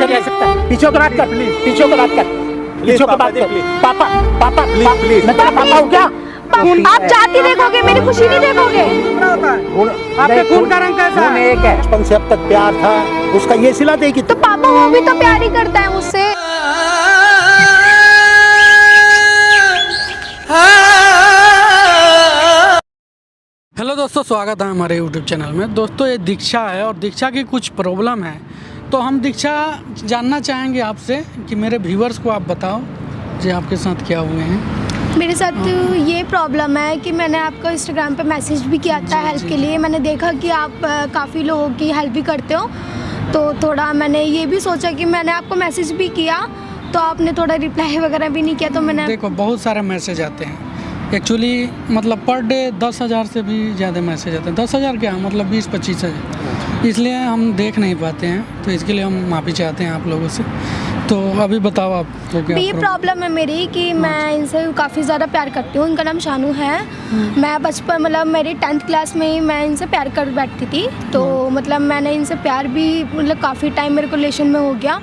नहीं रह सकता। पीछे को बात कर प्लीज, पीछे को बात कर, पीछे को बात कर। पापा पापा प्लीज, मैं तेरा पापा हूँ क्या? आप जाति देखोगे, मेरी खुशी नहीं देखोगे? आपके खून का रंग कैसा है? एक है, बचपन से अब तक प्यार था उसका, ये सिला देगी तो पापा वो भी तो प्यार ही करता है मुझसे। हेलो दोस्तों, स्वागत है हमारे यूट्यूब चैनल में। दोस्तों ये दीक्षा है और दीक्षा की कुछ प्रॉब्लम है, तो हम दीक्षा जानना चाहेंगे आपसे कि मेरे व्यूअर्स को आप बताओ जी आपके साथ क्या हुए हैं। मेरे साथ ये प्रॉब्लम है कि मैंने आपको इंस्टाग्राम पे मैसेज भी किया था हेल्प के लिए। मैंने देखा कि आप काफ़ी लोगों की हेल्प भी करते हो, तो थोड़ा मैंने ये भी सोचा कि मैंने आपको मैसेज भी किया तो आपने थोड़ा रिप्लाई वगैरह भी नहीं किया, तो मैंने देखो बहुत सारे मैसेज आते हैं एक्चुअली, मतलब पर डे 10,000 से भी ज़्यादा मैसेज आते हैं। 10,000 क्या मतलब 20-25 हज़ार, इसलिए हम देख नहीं पाते हैं, तो इसके लिए हम माफ़ी चाहते हैं आप लोगों से। तो अभी बताओ आप तो क्या ये प्रॉब्लम है मेरी कि मैं इनसे काफ़ी ज़्यादा प्यार करती हूँ। उनका नाम शानू है। मैं बचपन मतलब मेरी 10th क्लास में ही मैं इनसे प्यार कर बैठती थी, तो मतलब मैंने इनसे प्यार भी मतलब काफ़ी टाइम मेरे को रिलेशन में हो गया।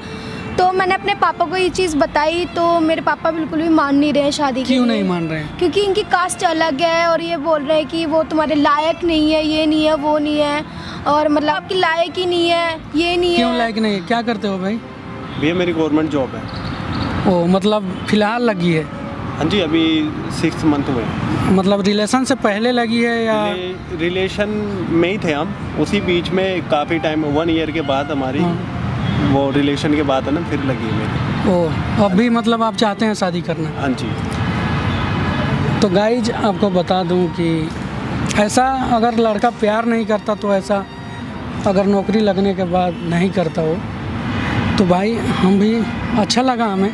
तो मैंने अपने पापा को ये चीज़ बताई, तो मेरे पापा बिल्कुल भी मान नहीं रहे हैं शादी के लिए। क्यों नहीं मान रहे हैं? क्योंकि इनकी कास्ट अलग है और ये बोल रहे हैं कि वो तुम्हारे लायक नहीं है, ये नहीं है, वो नहीं है, और मतलब आपकी लायक ही नहीं है, ये नहीं है। क्यों लायक नहीं है? क्या करते हो भाई? भैया मेरी गवर्नमेंट जॉब है। ओ मतलब फ़िलहाल लगी है? हाँ जी, अभी 6 मंथ हुए। मतलब रिलेशन से पहले लगी है या रिलेशन में ही थे हम, उसी बीच में काफ़ी टाइम 1 ईयर के बाद हमारी वो रिलेशन के बाद है ना फिर लगी है मेरी। ओ अभी मतलब आप चाहते हैं शादी करना? हाँ जी। तो गाइज आपको बता दूं कि ऐसा अगर लड़का प्यार नहीं करता, तो ऐसा अगर नौकरी लगने के बाद नहीं करता हो, तो भाई हम भी अच्छा लगा हमें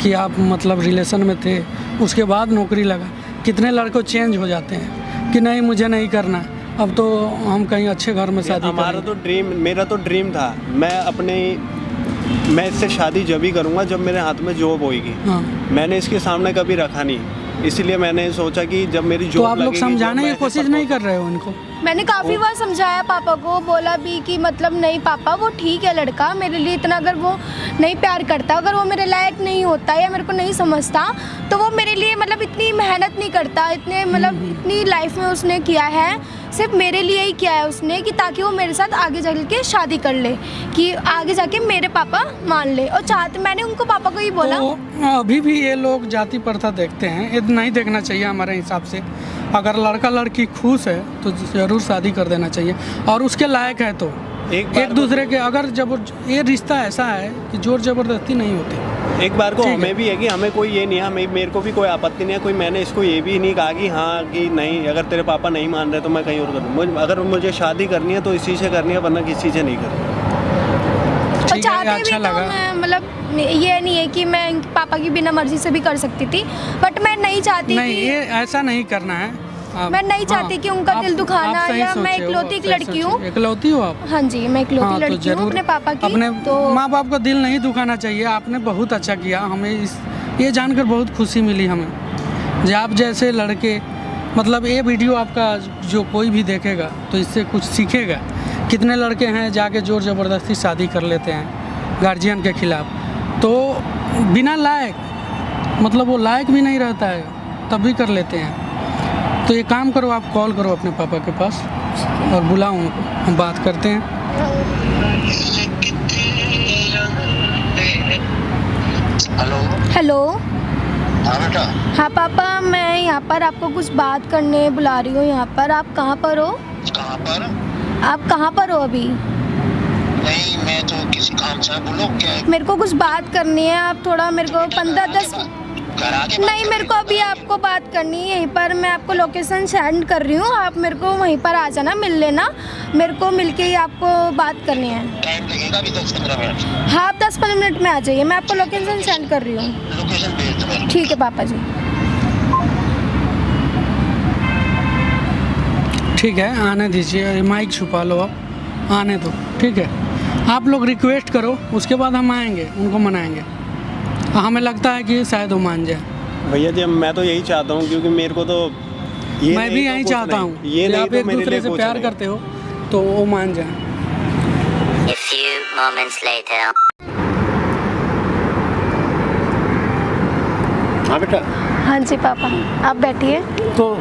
कि आप मतलब रिलेशन में थे, उसके बाद नौकरी लगा। कितने लड़कों चेंज हो जाते हैं कि नहीं मुझे नहीं करना, अब तो हम कहीं अच्छे घर में शादी हमारा तो ड्रीम, मेरा तो ड्रीम था मैं इससे शादी जब ही करूँगा जब मेरे हाथ में जॉब होगी। हाँ। मैंने इसके सामने कभी रखा नहीं, इसलिए मैंने सोचा कि जब मेरी जॉब तो आप लोग समझाने की कोशिश नहीं कर रहे हो इनको? मैंने काफ़ी बार समझाया पापा को, बोला भी कि मतलब नहीं पापा वो ठीक है लड़का, मेरे लिए इतना अगर वो नहीं प्यार करता, अगर वो मेरे लायक नहीं होता या मेरे को नहीं समझता, तो वो मेरे लिए मतलब इतनी मेहनत नहीं करता, इतने मतलब इतनी लाइफ में उसने किया है, सिर्फ मेरे लिए ही किया है उसने, कि ताकि वो मेरे साथ आगे चल के शादी कर ले, कि आगे जाके मेरे पापा मान ले। और चाहते मैंने उनको पापा को ही बोला। तो अभी भी ये लोग जाति प्रथा देखते हैं, ये नहीं देखना चाहिए हमारे हिसाब से। अगर लड़का लड़की खुश है तो ज़रूर शादी कर देना चाहिए, और उसके लायक है तो एक दूसरे के, अगर ये रिश्ता ऐसा है कि जोर जबरदस्ती नहीं होती। एक बार को हमें भी है कि हमें कोई ये नहीं है, मेरे को भी कोई आपत्ति नहीं है, कोई मैंने इसको ये भी नहीं कहा कि हाँ कि नहीं अगर तेरे पापा नहीं मान रहे तो मैं कहीं और करूँ। अगर मुझे शादी करनी है तो इसी से करनी है, वरना किसी से नहीं करनी। ठीक है, अच्छा लगा। मतलब ये नहीं है कि मैं पापा की बिना मर्जी से भी कर सकती थी, बट मैं नहीं चाहती नहीं, ये ऐसा नहीं करना है। मैं नहीं चाहती कि उनका दिल दुखाना, या मैं इकलौती एक लड़की हूँ। इकलौती हो आप? हाँ जी, मैं इकलौती लड़की हूँ अपने पापा की। अपने तो माँ बाप का दिल नहीं दुखाना चाहिए। आपने बहुत अच्छा किया, हमें ये जानकर बहुत खुशी मिली हमें जो आप जैसे लड़के, मतलब ये वीडियो आपका जो कोई भी देखेगा तो इससे कुछ सीखेगा। कितने लड़के हैं जाके जोर ज़बरदस्ती शादी कर लेते हैं गार्जियन के खिलाफ, तो बिना लायक, मतलब वो लायक भी नहीं रहता है तब भी कर लेते हैं। तो ये काम करो, आप कॉल करो अपने पापा के पास और बुलाओ उनको, हम बात करते हैं। हेलो। हाँ बेटा। हाँ पापा, मैं यहाँ पर आपको कुछ बात करने बुला रही हूँ। यहाँ पर आप कहाँ पर हो? कहाँ पर? आप कहाँ पर हो अभी? नहीं, मैं तो किसी काम से, बोलो क्या है? मेरे को कुछ बात करनी है, आप थोड़ा मेरे को 15-10 घर आके नहीं, मेरे को अभी आपको बात करनी है यहीं पर। मैं आपको लोकेशन सेंड कर रही हूँ, आप मेरे को वहीं पर आ जाना, मिल लेना। मेरे को मिलके ही आपको बात करनी है। टाइम लगेगा अभी 10-15 मिनट। हाँ, आप 10-15 मिनट में आ जाइए, मैं आपको लोकेशन सेंड कर रही हूँ। लोकेशन भेज दो मेरे को। ठीक है पापा जी। ठीक है, आने दीजिए, माइक छुपा लो आप, आने दो। ठीक है, आप लोग रिक्वेस्ट करो, उसके बाद हम आएंगे, उनको मनाएंगे। हमें लगता है कि शायद वो मान जाए। भैया जी मैं तो यही चाहता हूँ, क्योंकि मेरे को तो ये मैं भी यही चाहता हूँ कि आप एक दूसरे से प्यार करते हो तो वो मान जाए। A few moments later. हाँ बेटा, हाँ जी पापा, आप बैठिए। तो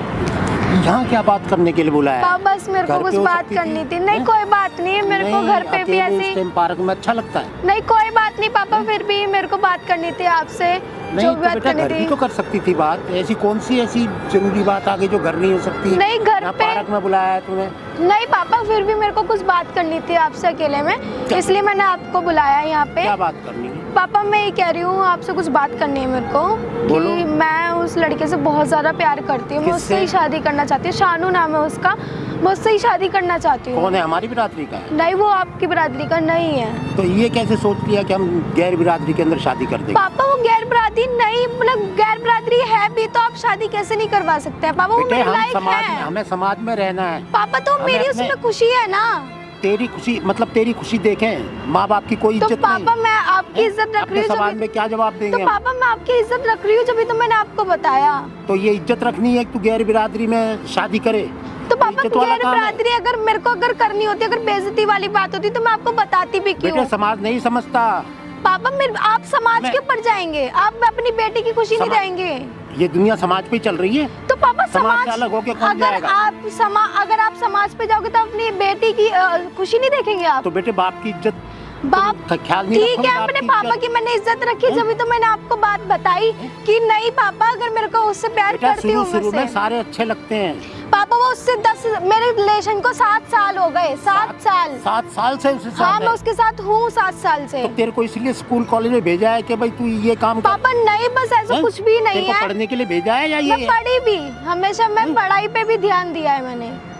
यहाँ क्या बात करने के लिए बुलाया? पापा बस मेरे को घर कुछ पे हो बात सकती करनी थी। नहीं हैं? कोई बात नहीं है, मेरे को नहीं, घर पे भी अकेले उस ऐसी टाइम पार्क में अच्छा लगता है। नहीं कोई बात नहीं पापा, फिर भी मेरे को बात करनी थी आपसे, नहीं जो तो बात बेटा करनी घर भी थी। तो कर सकती थी बात। ऐसी कौन सी ऐसी जरूरी बात आ गई जो घर नहीं हो सकती? नहीं, घर यहाँ पे- पार्क में बुलाया है तूने। नहीं पापा, फिर भी मेरे को कुछ बात करनी थी आपसे अकेले में, इसलिए मैंने आपको बुलाया यहाँ पे। क्या बात करनी है? पापा मैं ये कह रही हूँ, आपसे कुछ बात करनी है मेरे को बोलो। कि मैं उस लड़के से बहुत ज़्यादा प्यार करती हूँ, मैं उससे ही किससे? शादी करना चाहती हूँ। शानू नाम है उसका, मैं उससे ही शादी करना चाहती हूँ। कौन है? हमारी बिरादरी का है? नहीं वो आपकी बिरादरी का नहीं है। तो ये कैसे सोच लिया कि हम गैर बिरादरी के अंदर शादी कर देंगे? पापा वो गैर बिरादरी नहीं, मतलब गैर बिरादरी है भी तो आप शादी कैसे नहीं करवा सकते हैं पापा? वो बेटे मेरी हम लाइफ समाज में, है हमें समाज में रहना है। पापा, तो हमें मेरी अपने- उसमें खुशी है ना। तेरी खुशी मतलब तेरी खुशी देखें, माँ बाप की कोई तो इज्जत पापा नहीं। मैं आपकी इज्जत रख अपने रही हूँ समाज जब, में क्या जवाब देंगे तो हम? पापा मैं आपकी इज्जत रख रही हूँ जब तो मैंने आपको बताया। तो ये इज्जत रखनी है कि तू गैर बिरादरी में शादी करे? तो पापा इज्जत वाला गैर काम है। बिरादरी अगर मेरे को अगर करनी होती, अगर बेइज्जती वाली बात होती तो मैं आपको बताती भी क्यों। बेटे समाज नहीं समझता। पापा मेरे आप समाज मैं- के ऊपर जाएंगे, आप अपनी बेटी की खुशी नहीं समाज- देंगे। ये दुनिया समाज पे चल रही है। तो पापा समाज समाज से अलग होके कौन अगर जाएगा? अगर आप समाज पे जाओगे तो अपनी बेटी की खुशी नहीं देखेंगे आप? तो बेटे बाप की इज्जत बाप का ख्याल नहीं ठीक रखोगे? है, बाप अपने की पापा इज्जत? की मैंने इज्जत रखी, जब तो मैंने आपको बात बताई कि नहीं पापा अगर मेरे को उससे प्यार बेटा करती हूँ शुरू में मैं सारे अच्छे लगते हैं। पापा वो उससे 10 मेरे रिलेशन को 7 साल हो गए, 7 साल। 7 साल से उसके हाँ साथ मैं है। उसके साथ हूँ 7 साल से। तो तेरे को इसलिए स्कूल कॉलेज में भेजा है कि भाई तू ये काम कर? पापा नहीं, बस ऐसा हैं? कुछ भी नहीं तेरे को है। पढ़ने के लिए भेजा है या मैं ये? पढ़ी भी, हमेशा मैं पढ़ाई पे भी ध्यान दिया है मैंने।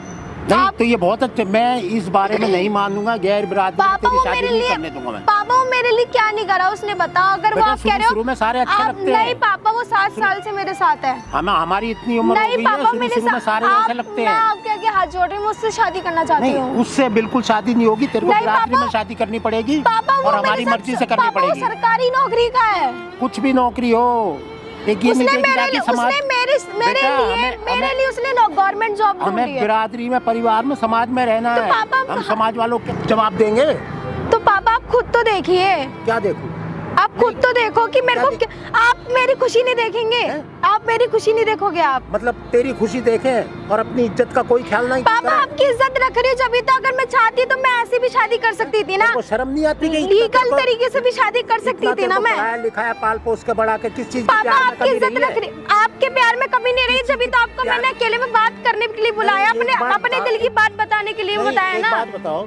नहीं आप- तो ये बहुत अच्छा, मैं इस बारे में नहीं मानूंगा। गैर बिरादरी में पापा तेरी वो शादी मेरे नहीं लिए, करने दूंगा मैं। पापा वो मेरे लिए क्या नहीं करा उसने बताओ? अगर वो बेटा, आप कह रहे शुरू में सारे हो अच्छे आप लगते हैं। नहीं पापा वो 7 साल से मेरे साथ है। हमारी इतनी उम्र हो नहीं गई है, पापा शुरू मेरे शुरू में साथ सारे ऐसे लगते मैं हैं। आपके आगे हाथ जोड़ रही हूँ, मुझसे शादी करना चाहती नहीं हूँ। उससे बिल्कुल शादी नहीं होगी। तेरे को नहीं बिरादरी पापा। में शादी करनी पड़ेगी पापा वो और मेरे हमारी साथ- मर्जी से करनी पापा वो पड़ेगी। सरकारी नौकरी का है। कुछ भी नौकरी हो, एक ये उसने नहीं मेरे जाके लिए समाज मेरे बेटा, लिए हमें- मेरे हमें- लिए उसने गवर्नमेंट जॉब ढूंढी हमें है। बिरादरी में, परिवार में, समाज में रहना तो है। पापा हम कहाँ- समाज वालों के जवाब देंगे। तो पापा आप खुद तो देखिए, क्या देखूं? आप खुद तो देखो कि मेरे क्या को आप मेरी खुशी नहीं देखेंगे, हैं? आप मेरी खुशी नहीं देखोगे आप। मतलब तेरी खुशी देखें और अपनी इज्जत का कोई ख्याल नहीं पापा करें। आपकी इज्जत रख रही हूँ, जब तो अगर मैं चाहती तो मैं ऐसी भी शादी कर सकती थी ना, तेरे को शर्म नहीं आती कि इतना लीगल तेरे को- तरीके से भी शादी कर सकती इतना थी तेरे ना को मैं। पढ़ाया लिखाया, पाल पोस के बड़ा के, किस चीज की पापा प्यार में आपकी कमी इज्जत नहीं रख है? रही, आपके प्यार में कमी नहीं रही, जब तो आपको मैंने अकेले में बात करने के लिए बुलाया, नहीं, एक बात अपने बता- दिल की बात बताने के लिए नहीं, बताया एक ना। बात बताओ,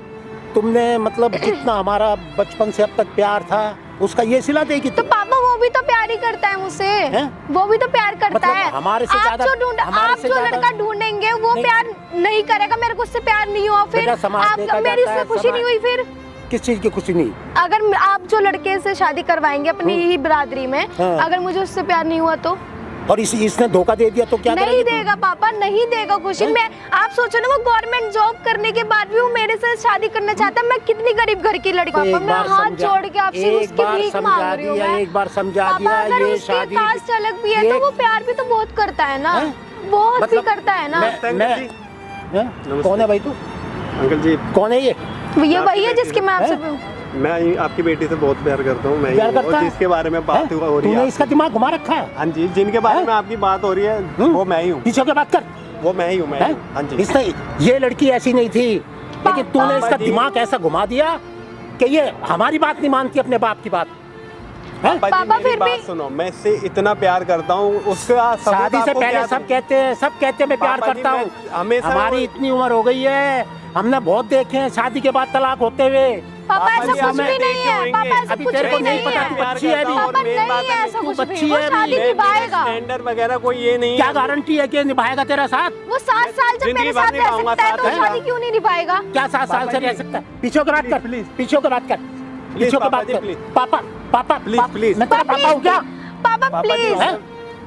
तुमने मतलब जितना हमारा बचपन से अब तक प्यार था उसका ये सिला देगी तो पापा वो भी तो प्यार ही करता है मुझसे, हैं? वो भी तो प्यार करता मतलब है। हमारे से आप ज्यादा- जो ढूंढ हमारे आप से जो ज्यादा- लड़का ढूंढेंगे वो नहीं। प्यार नहीं करेगा, मेरे को उससे प्यार नहीं हुआ फिर बेटा, समाज देखा मेरी जाता उससे है, खुशी नहीं समाज- हुई फिर। किस चीज की खुशी नहीं? अगर आप जो लड़के से शादी करवाएंगे अपनी ही बिरादरी में, हाँ। अगर मुझे उससे प्यार नहीं हुआ तो और इसने धोखा दे दिया तो क्या नहीं करेगी तू? देगा पापा, नहीं देगा खुशी। हैं? मैं आप सोचो ना, वो गवर्नमेंट जॉब करने के बाद भी वो मेरे से शादी करना चाहता है। मैं कितनी गरीब घर की लड़की तो पापा, एक मैं बार हाथ समझा- जोड़ के आपसे एक उसकी बार भीख समझा मांग रही हूँ दिया, मैं। एक बार समझा पापा दिया, अगर ये उसकी शादी कास्ट अलग भी है ये- तो वो प्यार भी तो बहुत करता है ना, हैं? बहुत ही मतलब करता है ना। हैं? कौन है भाई तू? अंकल जी, कौन है ये? ये आपकी वही है बेटी जिसकी मैं आपसे मैं आपकी बेटी से बहुत प्यार करता हूँ। मैं ही प्यार हूँ, करता और है? जिसके बारे में बात हैं? हो रही तूने है इसका दिमाग घुमा रखा है? हाँ जी, जिनके बारे हैं? में आपकी बात हो रही है वो मैं ही हूँ। पीछे के बात कर। वो मैं ही हूँ, मैं ही हैं? हूँ। हाँ जी। इसने ये लड़की ऐसी नहीं थी, लेकिन तूने इसका जी। दिमाग ऐसा घुमा दिया कि ये हमारी बात नहीं मानती, अपने बाप की बात। हैं? पापा जी, पापा मेरी फिर बात भी- सुनो, मैं इससे इतना प्यार करता हूँ, उसका सबूत शादी से आपको पहले क्या सब दूँ? कहते हैं, सब कहते हैं मैं प्यार पापा जी, करता मैं हूँ। हमेशा हमारी वो- इतनी उम्र हो गई है, हमने बहुत देखे हैं शादी के बाद तलाक होते हुए। पापा ऐसा जी, कुछ हमें भी नहीं है, देखे पापा होंगे। ऐसा अभी कुछ तेरे को भी नहीं नहीं पता, है। तू प्यार बच्ची है करता अभी। हूँ, और पापा मेन नहीं बात है है, ऐसा तू कुछ भी, बच्ची वो है अभी। शादी निभाएगा। स्टैंडर्ड वगैरह कोई ये नहीं क्या है। गारंटी है कि निभाएगा तेरा साथ? वो 7 साल जब जिंदगी मेरे भर साथ रह निभाऊंगा सकता है तो साथ, शादी क्यों नहीं निभाएगा? क्या 7 साल से रह सकता है? पीछे की बात कर, प्लीज। पीछे की बात कर, पीछे की पापा बात जी, कर। प्लीज। पापा, पापा, प्लीज, प्लीज। मैं तेरा पापा हूँ क्या? पापा पापा जी, प्लीज, हैं?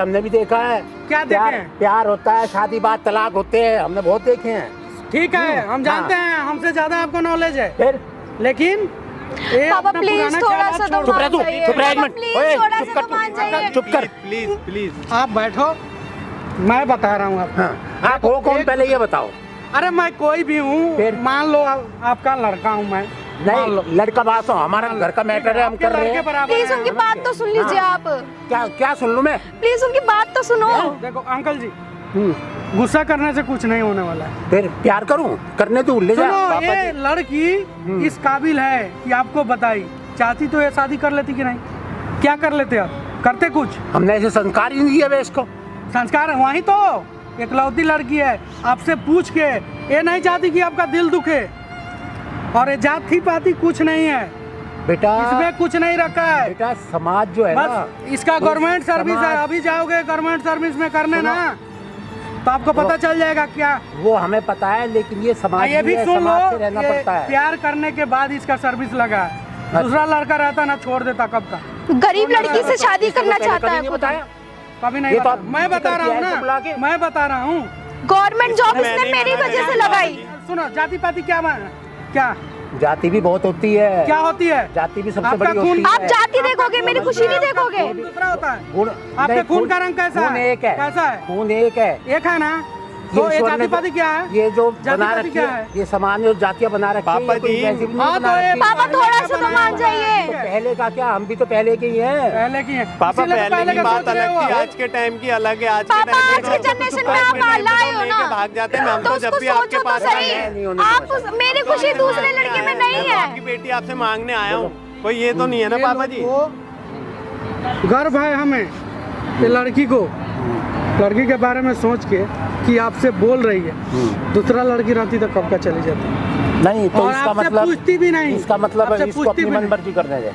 हमने भी देखा है। क्या देखे प्यार, हैं? प्यार होता है, शादी बाद तलाक होते हैं, हमने बहुत देखे हैं। ठीक है, हम जानते हाँ। हैं, हमसे ज्यादा आपको नॉलेज है, फिर लेकिन ये पापा अपना प्लीज पुराना थोड़ा ख्याल सा आप तो छोड़ चुप रह दो। तू, मान जाइए। चुप रह एक पापा मिनट। प्लीज ओए, थोड़ा चुप सा कर तो तू। मान जाइए। चुप कर। प्लीज प्लीज आप बैठो, मैं बता रहा हूँ आपको। हाँ, आप हो कौन एक- पहले ये बताओ। अरे मैं कोई भी हूँ, फिर? मान लो आपका लड़का हूँ मैं, मान लो नहीं लड़का बात हो, हमारा घर का मैटर है, हम आपके कर रहे लड़के हैं। बराबर प्लीज हैं उनकी हम। बात तो सुन लीजिए आप। क्या क्या सुन लूं मैं? प्लीज उनकी बात तो सुनो। देखो अंकल जी, हम्म, गुस्सा करने से कुछ नहीं होने वाला है। फिर प्यार करूं, करने तू ले जा। सुनो, ये लड़की इस काबिल है कि आपको बताई, चाहती तो ये शादी कर लेती कि नहीं? क्या कर लेते आप? करते कुछ? हमने ऐसे संस्कार ही नहीं दिया वे इसको। संस्कार वही तो, इकलौती लड़की है, आपसे पूछ के ये नहीं चाहती कि आपका दिल दुखे, और ये जाति पाती कुछ नहीं है, बेटा इसमें कुछ नहीं रखा है। बेटा समाज जो है ना, बस इसका गवर्नमेंट सर्विस है, समाज- अभी जाओगे गवर्नमेंट सर्विस में करने ना, तो आपको पता चल जाएगा क्या। वो हमें पता है, लेकिन ये समाज ये भी है, सुन लो, समाज से रहना ये पड़ता है। प्यार करने के बाद इसका सर्विस लगा है, दूसरा लड़का रहता ना छोड़ देता कब का। गरीब लड़की से शादी करना पहले चाहता कभी है नहीं खुद। बताया। कभी नहीं ये तो बता, आप मैं बता रहा हूँ करके आए थे बुला ना, के। मैं बता रहा हूँ। गवर्नमेंट जॉब मैंने इसने मेरी मना वजह से किया। लगाई। सुनो, जाति पाति क्या जाति भी बहुत होती है। क्या होती है? जाति भी सबसे आपका बड़ी खून- होती आप है। जाति देखोगे, मेरी खुशी नहीं देखोगे। खून दूसरा होता है। खून आपके नहीं, खून का रंग कैसा खून है? एक है। कैसा है? खून एक है। एक है ना, तो ये ईश्वर जाति ने- पाति क्या है? ये जो जाति बना पाति रखी क्या है, है? ये सामान्य जो जातियाँ बना रखी है, पापा ये कोई जी। वैसी भी नहीं हाँ, बना तो ये रखी। पापा थोड़ा सा तो मान जाइए। तो पहले का क्या, हम भी तो पहले के ही हैं। पहले की है। पापा इसीलिए तो पहले की का बात सोच रहे अलग हो थी, आप। आज के टाइम की अलग है। आज के पापा टाइम आज के जनरेशन में आप लाए हो ना, भाग जाते हैं, हम तो तो जब उसको भी आपके सोचो तो पास सही। आए नहीं होने आप मेरी खुशी दूसरे लड़के में नहीं है। आपकी बेटी आपसे मांगने आया हूँ, कोई ये तो नहीं है ना ये पापा लोग जी। को गर्व है हमें, ये लड़की को, लड़की के बारे में सोच के कि आपसे बोल रही है, दूसरा लड़की रहती तो कब का चली जाती। नहीं तो और इसका आपसे मतलब पूछती भी नहीं। इसका मतलब आपसे इसको पूछती अपनी भी मन नहीं। मर्जी करने दे।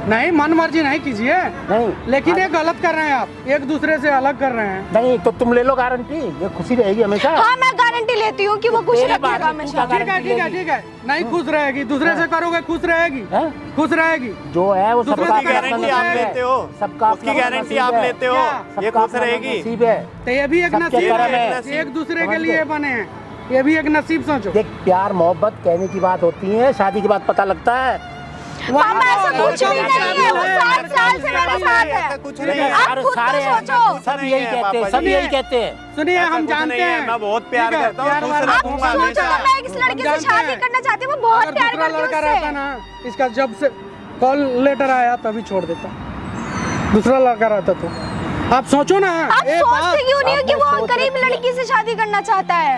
नहीं, मन मर्जी नहीं कीजिए, नहीं लेकिन ये गलत कर रहे हैं आप, एक दूसरे से अलग कर रहे हैं। नहीं तो तुम ले लो गारंटी, ये खुशी रहेगी हमेशा। हाँ, मैं गारंटी लेती हूँ कि वो खुश तेरी बात रखेगा है, तू हमेशा। क्या ठीक है, ठीक है, ठीक है, नहीं खुश रहेगी, दूसरे से करोगे खुश रहेगी, हैं? खुश रहेगी। जो है वो दूसरे सबका की अपना गारंटी आप नसीब है। लेते हो, सबका उसकी अपना गारंटी नसीब आप है। लेते हो, क्या? ये सबका खुश अपना रहेगी। नसीब है। तो ये भी एक सबके नसीब कर्म है, है। एक दूसरे के समझ लिए गए? बने हैं, ये भी एक नसीब सोचो। देख प्यार मोहब्बत कहने की बात होती है, शादी के बाद पता लगता है। पापा ऐसा कुछ भी नहीं है, वो 7 साल से मेरे साथ है। कुछ नहीं, नहीं है। आप खुद तो सोचो। सब यही कहते हैं, सब यही कहते हैं। सुनिए, ऐसा हम कुछ जानते नहीं है, हैं, मैं बहुत प्यार ठीक है, करता हूँ, प्यार खुश वाला आप रखूंगा सोचो हमेशा। तो मैं इस लड़के से जानते शादी हैं। करना चाहती हूँ, मैं बहुत अगर प्यार दूसरा करती हूँ लड़का रहता उससे। ना, इसका जब से कॉल लेटर आया तभी छोड़ देता, दूसरा लड़का रहता तो। आप सोचो ना, आप ये सोचते बात- क्यों नहीं हो कि आपने वो सोच गरीब रखी है। लड़की से शादी करना चाहता है?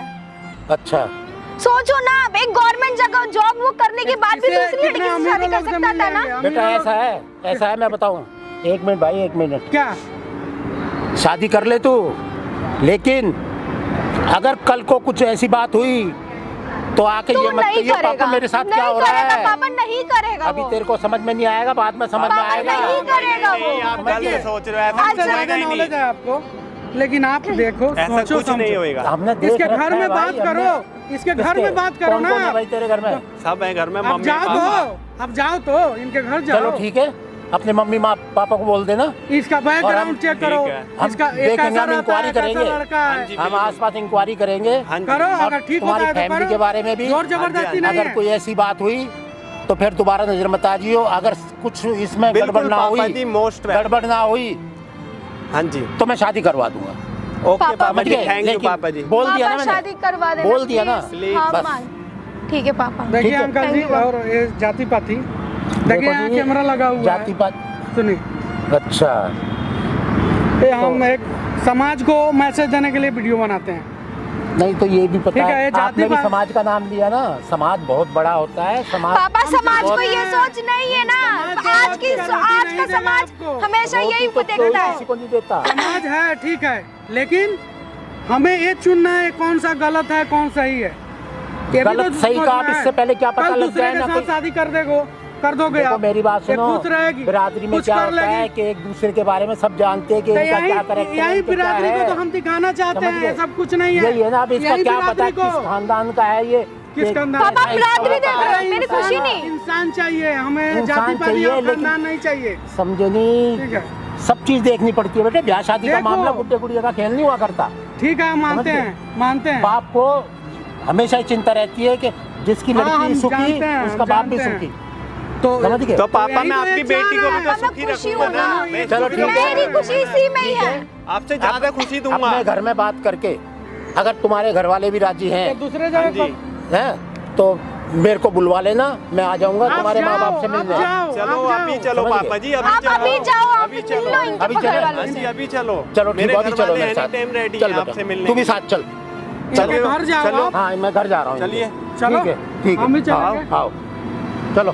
अच्छा सोचो ना, आप एक गवर्नमेंट जगह जॉब वो करने के बाद भी इसे दूसरी लड़की कितने से अमीर शादी कर लोग से सकता मिल था ना। जाएंगे, बेटा अमीर ऐसा है, ऐसा है, मैं बताऊं। 1 मिनट भाई, 1 मिनट। क्या? शादी कर ले तू, लेकिन अगर कल को कुछ ऐसी बात हुई तो आके तो ये मत नहीं कहिए करेगा, पापा मेरे साथ नहीं क्या हो रहा करेगा, है। पापा नहीं करेगा अभी वो। तेरे को समझ में नहीं आएगा, बाद में समझ में पापा आएगा। नहीं करेगा वो। नहीं, आप गलत सोच रहे हो, ऐसा आपसे कुछ ज्यादा होएगा ही नॉलेज नहीं। है आपको, लेकिन आप देखो, ऐसा सोचो, कुछ नहीं समझो। होएगा। हमने देख इसके रखा घर है में भाई, बात करो, हमने- इसके घर किसके? में बात करो कौन ना। कौन है भाई तेरे घर में? सब है घर में, आप मम्मी जाओ पापा। तो, आप जाओ तो इनके घर जाओ। चलो ठीक है, अपने मम्मी माँ पापा को बोल देना, इसका और बैकग्राउंड हम- चेक करो, ठीक है। हम इसका एक देखेंगे, कैसा हम रहता है, इंक्वायरी कैसा करेंगे। लड़का हाँ है, जी, हम बिल्कुल। आसपास इंक्वायरी करेंगे। हाँ जी। करो, और अगर ठीक होता तुम्हारी है तो फैमिली करो। के बारे में भी जोर जबरदस्ती नहीं अगर है। कोई ऐसी बात हुई तो फिर दोबारा नजर मत आजियो। अगर कुछ इसमें बिल्कुल गड़बड़ ना पापा हुई, जी, मोस्ट वेलकम। गड़बड़ ना हुई हाँ जी, तो मैं शादी करवा दूंगा। ओके पापा पापा जी, समझ गए? थैंक यू लेकिन पापा जी। बोल दिया ना पापा मैंने, शादी करवा देना, बोल दिया ना, प्लीज। हाँ, बस। मान। ठीक है पापा। देखिए ठीक है। अंकल जी, Thank you, और ये जाति पाति, देखिए देखो यहाँ जी, कैमरा लगा हुआ जाति है, पात। सुनिए, अच्छा ये हम एक समाज को मैसेज देने के लिए वीडियो बनाते हैं। नहीं तो ये भी पता ठीक है, है, ये जाति आपने भी पात- समाज का नाम लिया ना, समाज बहुत बड़ा होता है। समाज पापा समाज को बहुत- ये सोच नहीं है ना, समाज आज बहुत की गारंटी आज नहीं का देगा समाज आपको। हमेशा रोटी यही तो देखता कोई है। किसी को नहीं देता। समाज है, ठीक है, लेकिन हमें ये चुनना है कौन सा गलत है, कौन सही है। ये भी गलत तो सही का सोचना आप है। इससे पहले क्या पता कल लग दूसरे जाए के ना साथ कोई। शादी कर दोगे देखो आप, मेरी बात ये सुनो, खुश रहेगी, बिरादरी में कुछ क्या कर होता है लेगी। कि एक दूसरे के बारे में सब जानते हैं कि तो इनका क्या कैरेक्टर है, यही इनका क्या बिरादरी को है। तो हम दिखाना चाहते समझ हैं, गए? ये सब कुछ नहीं है। यही है ना, अब इसका यही क्या पता बिरादरी किस खानदान का है ये। किस ये- खानदान? पापा इसका बिरादरी पता देख रहे है। हो, मेरी खुशी नहीं। इंसान चाहिए हमें, इंसान जाति पाति चाहिए, और लेकिन- खानदान नहीं चाहिए। समझे ठीक नहीं, है, सब चीज देखनी पड़ती है बेटे। ब्याह शादी का देखो। मामला गुड्डे गुड़िया का खेल नहीं हुआ करता। ठीक है, हम मानते समझ हैं, मानते हैं। बाप को हमेशा ही चिंता रहती है कि जिसकी हाँ, लड़की हम सुखी जानते हैं, उसका हम बाप भी जानते हैं। सुखी। तो समझ गए? तो पापा यही मैं तो आपकी एक बेटी को जान भी तो है। सुखी मैं खुशी रखूंगा हूँ ना। ना। मैं चलो सुखी ठीक है। रखूंगा। मेरी खुशी इसी में ही है। आपसे ज्यादा खुशी दूंगा। अपने घर में बात करके अगर तुम्हारे घर वाले भी राजी हैं तो दूसरे जगह जी। हैं तो मेरे को बुलवा लेना, मैं आ जाऊंगा तुम्हारे माँ बाप से मिलने। चलो अभी चलो समझ गए? पापा जी, आप अभी जाओ, आप अभी मिल चलो। लो इनके अभी घर चलो। वालों हाँ से। जी अभी चलो। चलो ठीक मेरे है, अभी घर चलो वाले मेरे साथ। एनी टाइम रेडी चल हैं आपसे बेटा, मिलने तू भी के साथ चल। चलो चलो, घर जाओ चलो। आप। हाँ मैं घर जा रहा हूँ। चलिए। चलो ठीक है ठीक हम भी है, चलेंगे। आओ आओ चलो।